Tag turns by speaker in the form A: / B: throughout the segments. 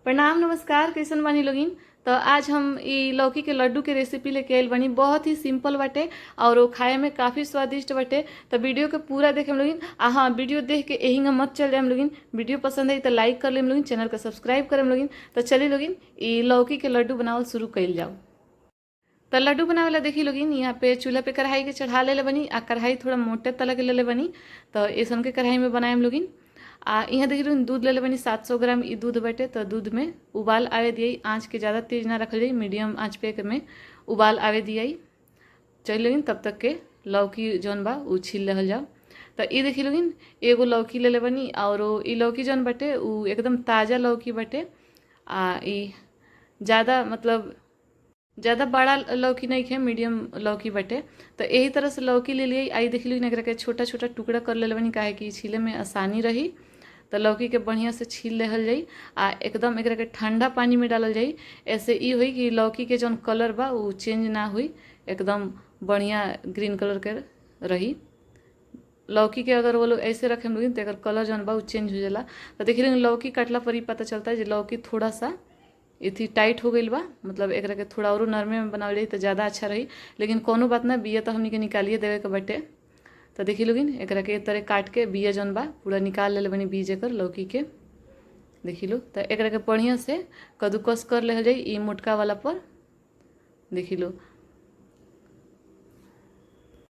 A: प्रणाम नमस्कार, कैसन बानी लोगिन। तो आज हम ई लौकी के लड्डू के रेसिपी लेके आइल बानी। बहुत ही सिंपल बाटे और वो खाए में काफ़ी स्वादिष्ट बाटे। तो वीडियो के पूरा देखेम लोगिन। हाँ, वीडियो देख के यही मत चल जाएम लोगिन। वीडियो पसंद आई तो लाइक कर लेम लोगिन, चैनल का सब्सक्राइब करम लोगिन। तो चलिए लोगिन ई लौकी के लड्डू बनावल शुरू कइल जाओ। तो लड्डू बनावेला देखी लोगिन, यहाँ पे चूल्हा पे कढ़ाई के चढ़ा ले बनी। आ कढ़ाई थोड़ा मोटे तला के ले बनी। तो ऐसन के कढ़ाई में बनाएम लोगिन। यहाँ देखी लोगिन दूध ले बनी 700 ग्राम ई दूध बटे। तो दूध में उबाल आवे दिए। आँच के ज़्यादा तेज ना रखल जाई, मीडियम आँच पे में उबाल आवे दिए। चल लोगिन तब तक के लौकी जौन बा उ छील रहल जाओ। तो ये देखी लोगिन एगो लौकी ले बनी और ई लौकी जौन बटे उ एकदम ताज़ा लौकी बटे। ई ज़्यादा मतलब ज़्यादा बड़ा लौकी नहीं है, मीडियम लौकी बटे। तो यही तरह से लौकी ले लिए। आई देख ली एकरा के छोटा छोटा टुकड़ा कर ले बनी, काहे कि छीले में आसानी रही। तो लौकी के बढ़िया से छील लेहल जाई। एकदम एकरा के ठंडा पानी में डालल जाई। ऐसे ई हुई कि लौकी के जौन कलर बा वो चेंज ना हुई, एकदम बढ़िया ग्रीन कलर के रही। लौकी के अगर वो लोग ऐसे रखे लोगिन तो एकर कलर जौन बा वो चेंज हो जाला। तो देखिए लौकी काटला पर ही पता चलता है कि लौकी थोड़ा सा इथी टाइट हो गई बा, मतलब एक के थोड़ा और नरमे में बनावल जाई तो ज़्यादा अच्छा रही। लेकिन कोनो बात ना, बिया तो हमनी के निकालिए देवे के बटे। तो देखी लोगिन एक के तरह काट के बिया जौन बा पूरा निकाल ले बनी बीज एकर लौकी के। देखी लो तो एक के बढ़िया से कद्दूकस कर ले जाई ई मोटका वाला पर। देखी लो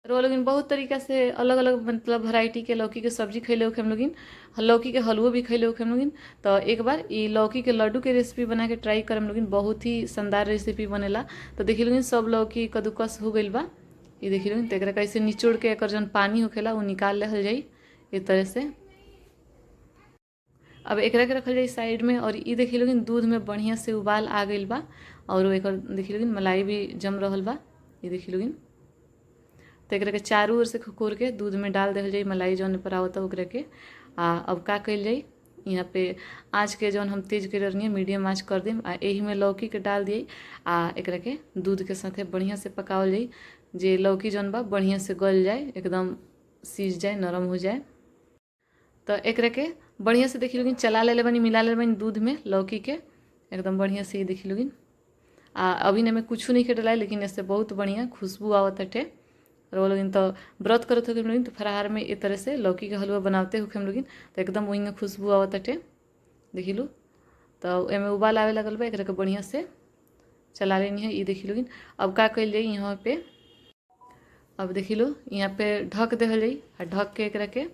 A: रो लोगिन बहुत तरीका से अलग अलग मतलब वैरायटी के लौकी के सब्जी खैले होखे हम लोगिन, लौकी के हलवो भी खैले होखे हम लोगिन। तो एक बार ये लौकी के लड्डू के रेसिपी बना के ट्राई करम लोगिन, बहुत ही शानदार रेसिपी बनेला। तो देखी लोगिन सब लौकी कद्दूकस हो गइल बा। ये देखी लोगिन तो एकरा कैसे निचोड़ के एकर जौन पानी होखेला वो निकाल लेहल जाई इस तरह से। अब एकरा के रखल जाई साइड में। और ये देखी लोगिन दूध में बढ़िया से उबाल आ गइल बा और एकर देखी लोगिन मलाई भी जम रहल बा। ये देखी लोगिन तो एकरा के चारों ओर से खोर के दूध में डाल देल जाई मलाई जौन पर आवता ओकरा के। अब का कइल जाई, यहाँ पे आँच के जौन हम तेज कर रही मीडियम आँच कर देम। यही में लौकी के डाल दिए। एकरा के दूध के साथे बढ़िया से पकावल जाई, जे लौकी जौन बा बढ़िया से गल जाए, एकदम सीज जाए, नरम हो जाए। तो एकरा के बढ़िया से देखी लोगिन चला ले बनी, मिला ले बनी दूध में लौकी के एकदम बढ़िया से। ये देखी लोगिन अभी ने में कुछ नहीं के डलाए, लेकिन इससे बहुत बढ़िया खुशबू आवत हटे। और लोगिन तो व्रत करत हो लोगिन तो फराहार में इस तरह से लौकी के हलवा बनाते हो लोगिन तो एकदम वही में खुशबू आवत हटे। देखी लो तो एमे उबाल आवे लगल बा, एकरा के बढ़िया से चला लेनी है। ये देखी लोगिन अब का कइल जाई यहाँ पे, अब देखी लो यहाँ पे ढक देहल जाई। ढक के एकरा के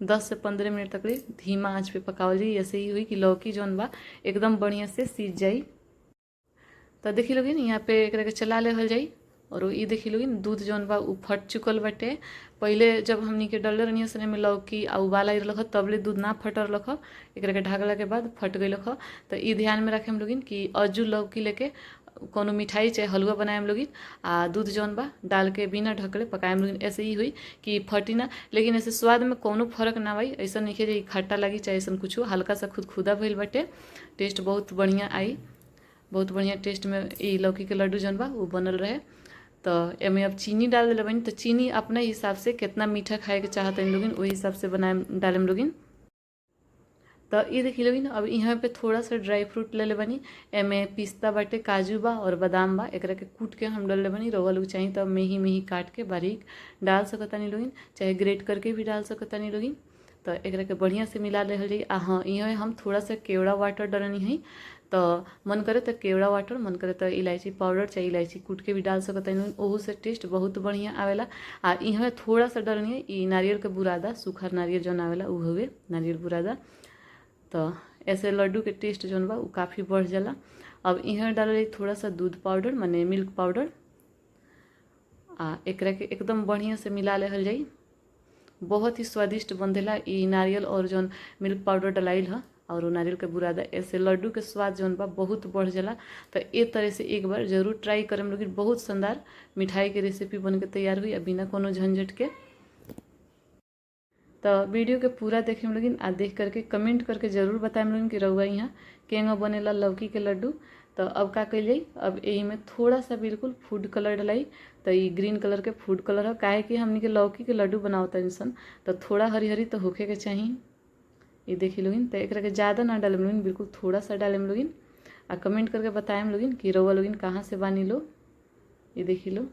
A: 10 से 15 मिनट तक धीमा आँच पे पकावल जाई। ऐसे ही हुई कि लौकी जौन बा एकदम बढ़िया से सीज जाई। तो देखी लोगिन यहाँ पे एकरा के चला लेहल जाई। और ये देखी लोगिन दूध जौन बा उ फट चुकल बटे। पहले जब हमनी के डलले रहनी सने में लौकी आ उबाल आई रख तबले दूध ना फटर रख, एकरा के ढकला के बाद फट गई रख। तो ये ध्यान में रखे हम लोगिन कि अजू लौकी लेके कोनो मिठाई चाहे हलवा बनाएम लोगिन दूध जौन बा डाल के बिना ढकले पकाएम लोगिन। ऐसे ही हुई कि फटी ना, लेकिन ऐसे स्वाद में कोनो फर्क ना आई। ऐसा नहीं कि खट्टा लगी चाहे ऐसा कुछ, हल्का सा खुदखुदा भइल बटे। टेस्ट बहुत बढ़िया आई, बहुत बढ़िया टेस्ट में ये लौकी के लड्डू जौन बा वो बनल रहे। तो एमे अब चीनी डाल दिले बनी। तो चीनी अपने हिसाब से कितना मीठा खाए के चाहते हैं लोगिन वही हिसाब से बनाए डालेम लोगिन। तो ये देखी लोगिन अब यहाँ पे थोड़ा सा ड्राई फ्रूट ले बनी। एमे पिस्ता बाटे, काजू बा और बादाम बा। एकरा के कूट के हम डाल बनी। रवा लोग चाहिए तो मेही मेही काट के बारीक डाल सकतानी लोगिन, चाहे ग्रेट करके भी डाल सकतानी लोगिन। तो एकरा के बढ़िया से मिला ले जाई। हाँ यहाँ हम थोड़ा सा केवड़ा वाटर डालनी है। तो मन करे तो केवड़ा वाटर, मन करे तो इलायची पाउडर चाहे इलायची कूट के भी डाल सकता है, ओहू से टेस्ट बहुत बढ़िया आवेला। यहाँ थोड़ा सा डलनी है ई नारियल के बुरादा, सूखा नारियल जौन आवेला उ हुए नारियल बुरादा। तो ऐसे लड्डू के टेस्ट जौन बा उ काफ़ी बढ़ जाला। अब यहाँ डाल थोड़ा सा दूध पाउडर माने मिल्क पाउडर। एकरा के एकदम बढ़िया से मिला लेहल जाई। बहुत ही स्वादिष्ट बनेला ई नारियल और जौन मिल्क पाउडर डलाइल है और नारियल के बुरादा, ऐसे लड्डू के स्वाद जौन बा बहुत बढ़ जाला। तो ए तरह से एक बार जरूर ट्राई करम लोगिन। बहुत शानदार मिठाई के रेसिपी बन के तैयार हुई बिना कोनो झंझट के। तो वीडियो के पूरा देखें लोगिन देख करके कमेंट करके जरूर बताएं लोगिन कि रउआ यहाँ केंगा बनेला लौकी के लड्डू। तो अब का कइल जाई, अब यही में थोड़ा सा बिल्कुल फूड कलर डलाई। तो ये ग्रीन कलर के फूड कलर है, काहे कि हमनी के लौकी के लड्डू बनावता इंसान तो थोड़ा हरी हरी तो होखे के चाहिए। ये देखी लोगिन। तो एकरा के ज़्यादा ना डालेम लोगिन, बिल्कुल थोड़ा सा डालेम लोगिन। आ कमेंट करके बताएम लोगिन कि रउआ लोगिन कहाँ से बानी लो। ये देखी लो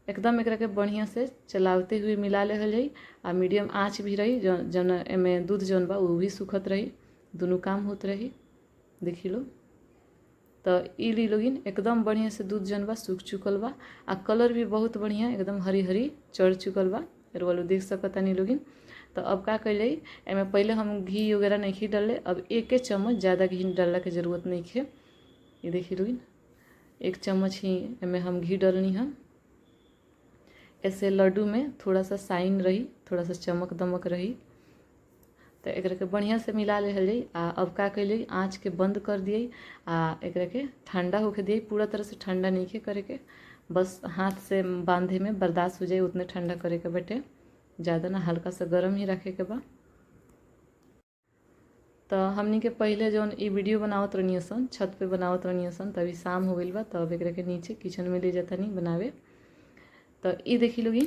A: एकदम एकरा के बढ़िया से चलावते हुए मिला लेहल जाई। आ मीडियम आँच भी रही, जौन एमे दूध जौन बा वो भी सुखत रही, दोनों काम होत रही। देखी लो तो ई ली लोगिन एकदम बढ़िया से दूध जौन बा सूख चुकल बा। आ कलर भी बहुत बढ़िया एकदम हरी हरी चढ़ चुकल बा, रउआ लोग देख सकतानी लोगिन। तो अब का कइल जाई, एमे पहले हम घी वगैरह नहीं डालले, अब 1 चम्मच, ज़्यादा घी डालने की ज़रूरत नहीं है। ये देखी लोगिन 1 चम्मच ही एमे हम घी डालनी है। ऐसे लड्डू में थोड़ा सा साइन रही, थोड़ा सा चमक दमक रही। तो एकरा के बढ़िया से मिला लेहल जाई। आ अब का कइल, आँच के बंद कर दिए। आ एकरा के ठंडा होके दिए, पूरा तरह से ठंडा नहीं के करे के, बस हाथ से बांधे में बर्दाश्त हो जाए उतने ठंडा करे के बेटे, ज़्यादा ना, हल्का सा गर्म ही रखे के बा। तो हमनी के पहले जौन ई वीडियो बनावत रहनी सन, छत पे बनावत रहनी सन, तभी शाम हो गई बा। तो अब एकरा के नीचे किचन में ले जाता नहीं बनावे। तो ई देखी लोगी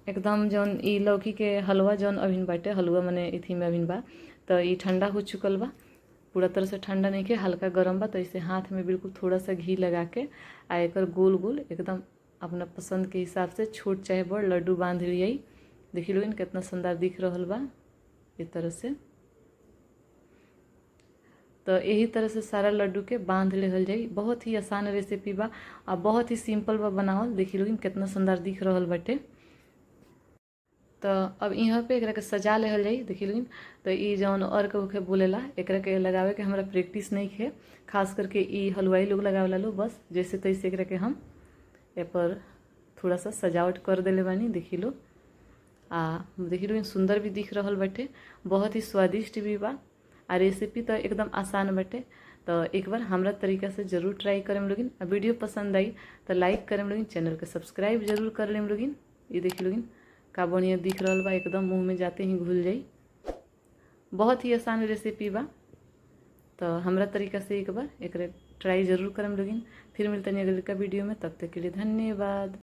A: एकदम जौन ई लौकी के हलवा जौन अभिन बाटे, हलवा मने इथी में अभिन बा। तो ई ठंडा हो चुकल बा, पूरा तरह से ठंडा नहीं के, हल्का गर्म बा। तो इसे हाथ में बिल्कुल थोड़ा सा घी लगा के आ एकर गोल गोल एकदम अपना पसंद के हिसाब से छोट चाहे बड़ लड्डू बांध लिये। देखी लोगिन कितना सुंदर दिख रहल बा इस तरह से। तो यही तरह से सारा लड्डू के बांध लेहल जाई। बहुत ही आसान रेसिपी बा और बहुत ही सिंपल बा बनावल। देखी लोगिन कितना सुंदर दिख रहल बाटे। तो अब यहाँ पे एकरा के सजा लेहल जाई। देखी लोगिन तो ई जौन अर्क होके बोलेला, एकरा के लगावे के हमरा प्रैक्टिस नहीं है, खास करके ई हलवाई लोग लगावेला लो। बस जैसे तैसे एकरा के हम ए पर थोड़ा सा सजावट कर देले बानी। देखी लो देखी लोगिन सुंदर भी दिख रहल बाटे, बहुत ही स्वादिष्ट भी बा। आ रेसिपी तो एकदम आसान बाटे। तो एक बार हमरा तरीका से ज़रूर ट्राई करें लोगिन। वीडियो पसंद आई तो लाइक करें लोगिन, चैनल के सब्सक्राइब जरूर कर लें लोगिन। ये देखी लोगिन का बढ़िया दिख रहल बा, एकदम मुंह में जाते ही घुल जाई। बहुत ही आसान रेसिपी बा। तो हमरा तरीका से एक बार एक ट्राई जरूर करें लोगिन। फिर मिलते हैं अगले का वीडियो में, तब तक के लिए धन्यवाद।